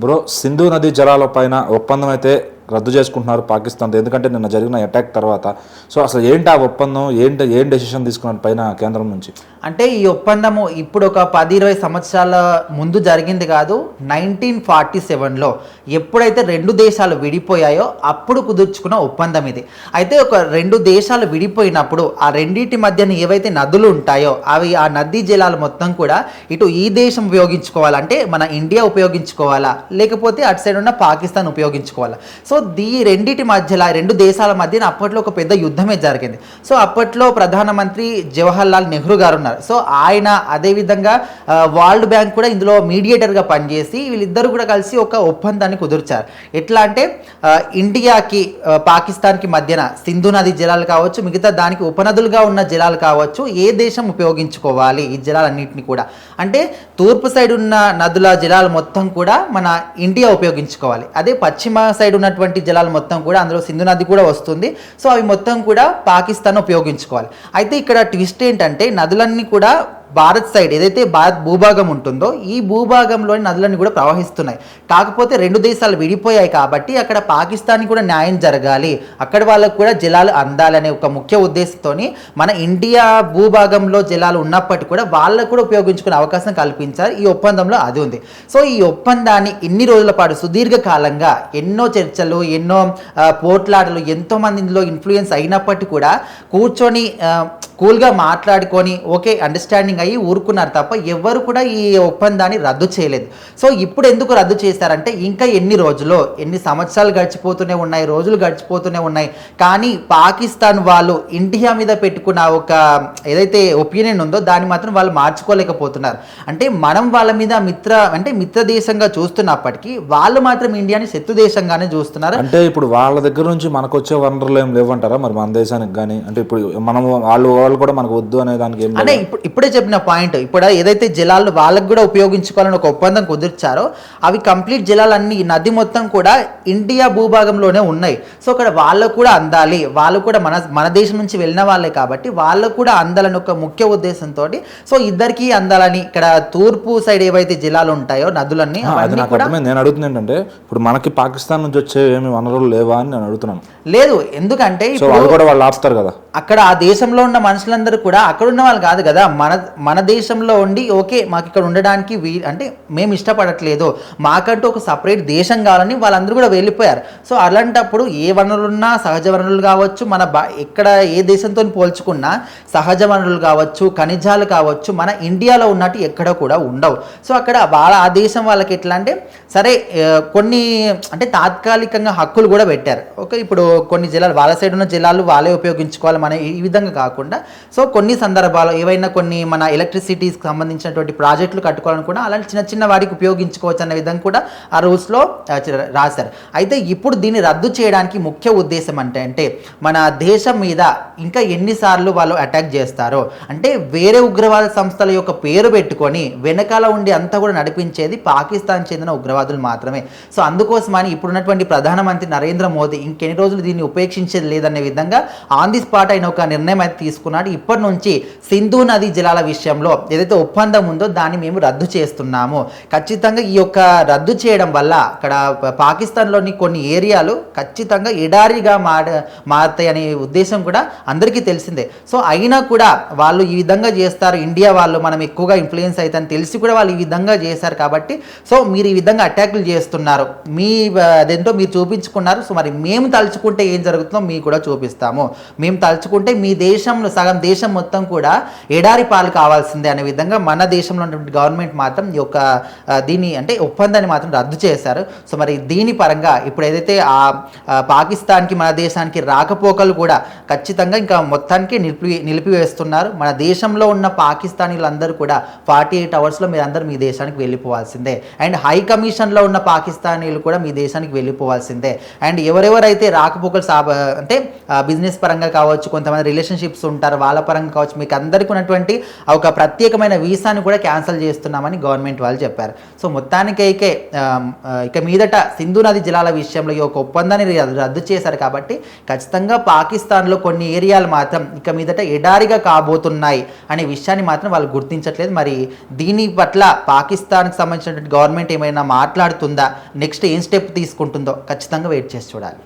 Bro, Sindhu నదీ జలాల పైన ఒప్పందం అయితే రద్దు చేసుకుంటున్నారు పాకిస్తాన్తో. ఎందుకంటే నిన్న జరిగిన అటాక్ తర్వాత. సో అసలు ఏంటి ఆ ఒప్పందం, ఏం డెసిషన్ తీసుకున్నారు పైన కేంద్రం నుంచి? అంటే ఈ ఒప్పందము ఇప్పుడు ఒక 10-20 సంవత్సరాల ముందు జరిగింది కాదు. 1947లో ఎప్పుడైతే రెండు దేశాలు విడిపోయాయో అప్పుడు కుదుర్చుకున్న ఒప్పందం ఇది. అయితే ఒక రెండు దేశాలు విడిపోయినప్పుడు ఆ రెండింటి మధ్యన ఏవైతే నదులు ఉంటాయో అవి ఆ నదీ జలాలు మొత్తం కూడా ఇటు ఈ దేశం ఉపయోగించుకోవాలంటే మన ఇండియా ఉపయోగించుకోవాలా, లేకపోతే అటు సైడ్ ఉన్న పాకిస్తాన్ ఉపయోగించుకోవాలా. సో రెండింటి మధ్యలో రెండు దేశాల మధ్యన అప్పట్లో ఒక పెద్ద యుద్ధమే జరిగింది. సో అప్పట్లో ప్రధానమంత్రి జవహర్లాల్ నెహ్రూ గారు ఉన్నారు. సో ఆయన అదేవిధంగా వరల్డ్ బ్యాంక్ కూడా ఇందులో మీడియేటర్గా పనిచేసి వీళ్ళిద్దరూ కూడా కలిసి ఒక ఒప్పందాన్ని కుదుర్చారు. ఎట్లా అంటే ఇండియాకి పాకిస్తాన్కి మధ్యన సింధు నది జలాలు కావచ్చు, మిగతా దానికి ఉపనదులుగా ఉన్న జలాలు కావచ్చు, ఏ దేశం ఉపయోగించుకోవాలి ఈ జలాలన్నింటినీ కూడా. అంటే తూర్పు సైడ్ ఉన్న నదుల జలాలు మొత్తం కూడా మన ఇండియా ఉపయోగించుకోవాలి. అదే పశ్చిమ సైడ్ ఉన్నటువంటి జలాలు మొత్తం కూడా, అందులో సింధు నది కూడా వస్తుంది. సో అవి మొత్తం కూడా పాకిస్తాన్ ఉపయోగించుకోవాలి. అయితే ఇక్కడ ట్విస్ట్ ఏంటంటే నదులన్నీ కూడా భారత్ సైడ్ ఏదైతే భారత్ భూభాగం ఉంటుందో ఈ భూభాగంలోని నదులన్నీ కూడా ప్రవహిస్తున్నాయి. కాకపోతే రెండు దేశాలు విడిపోయాయి కాబట్టి అక్కడ పాకిస్తాన్కి కూడా న్యాయం జరగాలి, అక్కడ వాళ్ళకు కూడా జలాలు అందాలనే ఒక ముఖ్య ఉద్దేశంతో మన ఇండియా భూభాగంలో జలాలు ఉన్నప్పటికీ కూడా వాళ్ళకు కూడా ఉపయోగించుకునే అవకాశం కల్పించారు. ఈ ఒప్పందంలో అది ఉంది. సో ఈ ఒప్పందాన్ని ఇన్ని రోజుల పాటు సుదీర్ఘకాలంగా ఎన్నో చర్చలు, ఎన్నో పోట్లాటలు, ఎంతోమంది ఇందులో ఇన్ఫ్లుయెన్స్ అయినప్పటికీ కూడా కూర్చొని కూల్గా మాట్లాడుకొని ఓకే అండర్స్టాండింగ్ అయ్యి ఊరుకున్నారు తప్ప ఎవరు కూడా ఈ ఒప్పందాన్ని రద్దు చేయలేదు. సో ఇప్పుడు ఎందుకు రద్దు చేశారంటే ఇంకా ఎన్ని సంవత్సరాలు గడిచిపోతూనే ఉన్నాయి, రోజులు గడిచిపోతూనే ఉన్నాయి. కానీ పాకిస్తాన్ వాళ్ళు ఇండియా మీద పెట్టుకున్న ఒక ఏదైతే ఒపీనియన్ ఉందో దాన్ని మాత్రం వాళ్ళు మార్చుకోలేకపోతున్నారు. అంటే మనం వాళ్ళ మీద మిత్ర దేశంగా చూస్తున్నప్పటికీ వాళ్ళు మాత్రం ఇండియాని శత్రు దేశంగానే చూస్తున్నారు. అంటే ఇప్పుడు వాళ్ళ దగ్గర నుంచి మనకు వచ్చే వనరులు ఏం లేవంటారా మరి మన దేశానికి కానీ? అంటే ఇప్పుడు మనం వాళ్ళు కూడా మనకు వద్దు అనే దానికి ఏం అంటే ఇప్పుడే చెప్పిన పాయింట్, ఇప్పుడు ఏదైతే జలాలు వాళ్ళకు కూడా ఉపయోగించుకోవాలని ఒక ఒప్పందం కుదిర్చారో అవి కంప్లీట్ జలాలన్నీ నది మొత్తం కూడా ఇండియా భూభాగంలోనే ఉన్నాయి. సో అక్కడ వాళ్ళకు కూడా అందాలి, వాళ్ళు కూడా మన దేశం నుంచి వెళ్ళిన వాళ్ళే కాబట్టి వాళ్ళకు కూడా అందాలని ఒక ముఖ్య ఉద్దేశంతో సో ఇద్దరికి అందాలని ఇక్కడ తూర్పు సైడ్ ఏవైతే జలాలు ఉంటాయో నదులన్నీ నేను అడుగుతుంది ఏంటంటే ఇప్పుడు మనకి పాకిస్తాన్ నుంచి వచ్చే ఏమి వనరులు లేవా అని నేను అడుగుతున్నాను. లేదు, ఎందుకంటే వాళ్ళు ఆపుతారు కదా అక్కడ ఆ దేశంలో ఉన్న మనుషులందరూ కూడా అక్కడ ఉన్న వాళ్ళు కాదు కదా, మన దేశంలో ఉండి ఓకే మాకు ఇక్కడ ఉండడానికి అంటే మేము ఇష్టపడట్లేదు, మాకంటూ ఒక సపరేట్ దేశం కావాలని వాళ్ళందరూ కూడా వెళ్ళిపోయారు. సో అలాంటప్పుడు ఏ వనరులున్నా సహజ వనరులు కావచ్చు, ఎక్కడ ఏ దేశంతో పోల్చుకున్నా సహజ వనరులు కావచ్చు, ఖనిజాలు కావచ్చు, మన ఇండియాలో ఉన్నట్టు ఎక్కడ కూడా ఉండవు. సో అక్కడ ఆ దేశం వాళ్ళకి ఎట్లా అంటే సరే కొన్ని అంటే తాత్కాలికంగా హక్కులు కూడా పెట్టారు. ఓకే ఇప్పుడు కొన్ని జలాలు వాళ్ళ సైడ్ ఉన్న జలాలు వాళ్ళే ఉపయోగించుకోవాలి మన ఈ విధంగా కాకుండా. సో కొన్ని సందర్భాల్లో ఏవైనా కొన్ని మన ఎలక్ట్రిసిటీస్కి సంబంధించినటువంటి ప్రాజెక్టులు కట్టుకోవాలని కూడా అలాంటి చిన్న చిన్న వాటికి ఉపయోగించుకోవచ్చు అనే విధంగా కూడా ఆ రూల్స్లో రాశారు. అయితే ఇప్పుడు దీన్ని రద్దు చేయడానికి ముఖ్య ఉద్దేశం అంటే మన దేశం మీద ఇంకా ఎన్నిసార్లు వాళ్ళు అటాక్ చేస్తారో, అంటే వేరే ఉగ్రవాద సంస్థల యొక్క పేరు పెట్టుకొని వెనకాల ఉండి అంతా కూడా నడిపించేది పాకిస్తాన్ చెందిన ఉగ్రవాదులు మాత్రమే. సో అందుకోసమని ఇప్పుడున్నటువంటి ప్రధానమంత్రి నరేంద్ర మోదీ ఇంకెన్ని రోజులు దీన్ని ఉపేక్షించేది లేదనే విధంగా ఆన్ ది స్పాట్ అయిన ఒక నిర్ణయం అయితే తీసుకున్నాడు. ఇప్పటి నుంచి సింధు నది జలాల విషయంలో ఏదైతే ఒప్పందం ఉందో దాన్ని మేము రద్దు చేస్తున్నాము. ఖచ్చితంగా ఈ యొక్క రద్దు చేయడం వల్ల అక్కడ పాకిస్తాన్లోని కొన్ని ఏరియాలు ఖచ్చితంగా ఎడారిగా మారుతాయి అనే ఉద్దేశం కూడా అందరికీ తెలిసిందే. సో అయినా కూడా వాళ్ళు ఈ విధంగా చేస్తారు, ఇండియా వాళ్ళు మనం ఎక్కువగా ఇన్ఫ్లుయెన్స్ అవుతాయని తెలిసి కూడా వాళ్ళు ఈ విధంగా చేశారు కాబట్టి సో మీరు ఈ విధంగా అటాక్లు చేస్తున్నారు, అదేంటో మీరు చూపించుకున్నారు. సో మరి మేము తలుచుకుంటే ఏం జరుగుతుందో మీకు కూడా చూపిస్తాము, మేము తలుచుకుంటే మీ దేశంలో సగం దేశం మొత్తం కూడా ఎడారి పాలు కావాల్సిందే అనే విధంగా మన దేశంలో ఉన్నటువంటి గవర్నమెంట్ మాత్రం ఈ యొక్క దీని అంటే ఒప్పందాన్ని మాత్రం రద్దు చేశారు. సో మరి దీని పరంగా ఇప్పుడు ఏదైతే ఆ పాకిస్తాన్కి మన దేశానికి రాకపోకలు కూడా ఖచ్చితంగా ఇంకా మొత్తానికి నిలిపివేస్తున్నారు. మన దేశంలో ఉన్న పాకిస్తానీలందరూ కూడా 48 అవర్స్లో మీరందరూ మీ దేశానికి వెళ్ళిపోవాల్సిందే. అండ్ హై కమిషన్లో ఉన్న పాకిస్తానీలు కూడా మీ దేశానికి వెళ్ళిపోవాల్సిందే. అండ్ ఎవరెవరైతే రాకపోకలు అంటే బిజినెస్ పరంగా కావచ్చు, కొంతమంది రిలేషన్షిప్స్ ఉంటారు, వాళ్ళ పరంగా కావచ్చు, మీకు అందరికీ ఉన్నటువంటి ఒక ప్రత్యేకమైన వీసాని కూడా క్యాన్సిల్ చేస్తున్నామని గవర్నమెంట్ వాళ్ళు చెప్పారు. సో మొత్తానికైతే ఇక మీదట సింధు నది జలాల విషయంలో ఈ ఒక ఒప్పందాన్ని రద్దు చేశారు కాబట్టి ఖచ్చితంగా పాకిస్తాన్లో కొన్ని ఏరియాలు మాత్రం ఇక మీదట ఎడారిగా కాబోతున్నాయి అనే విషయాన్ని మాత్రం వాళ్ళు గుర్తించట్లేదు. మరి దీని పట్ల పాకిస్తాన్కి సంబంధించినటువంటి గవర్నమెంట్ ఏమైనా మాట్లాడుతుందా, నెక్స్ట్ ఏం స్టెప్ తీసుకుంటుందో ఖచ్చితంగా వెయిట్ చేసి చూడాలి.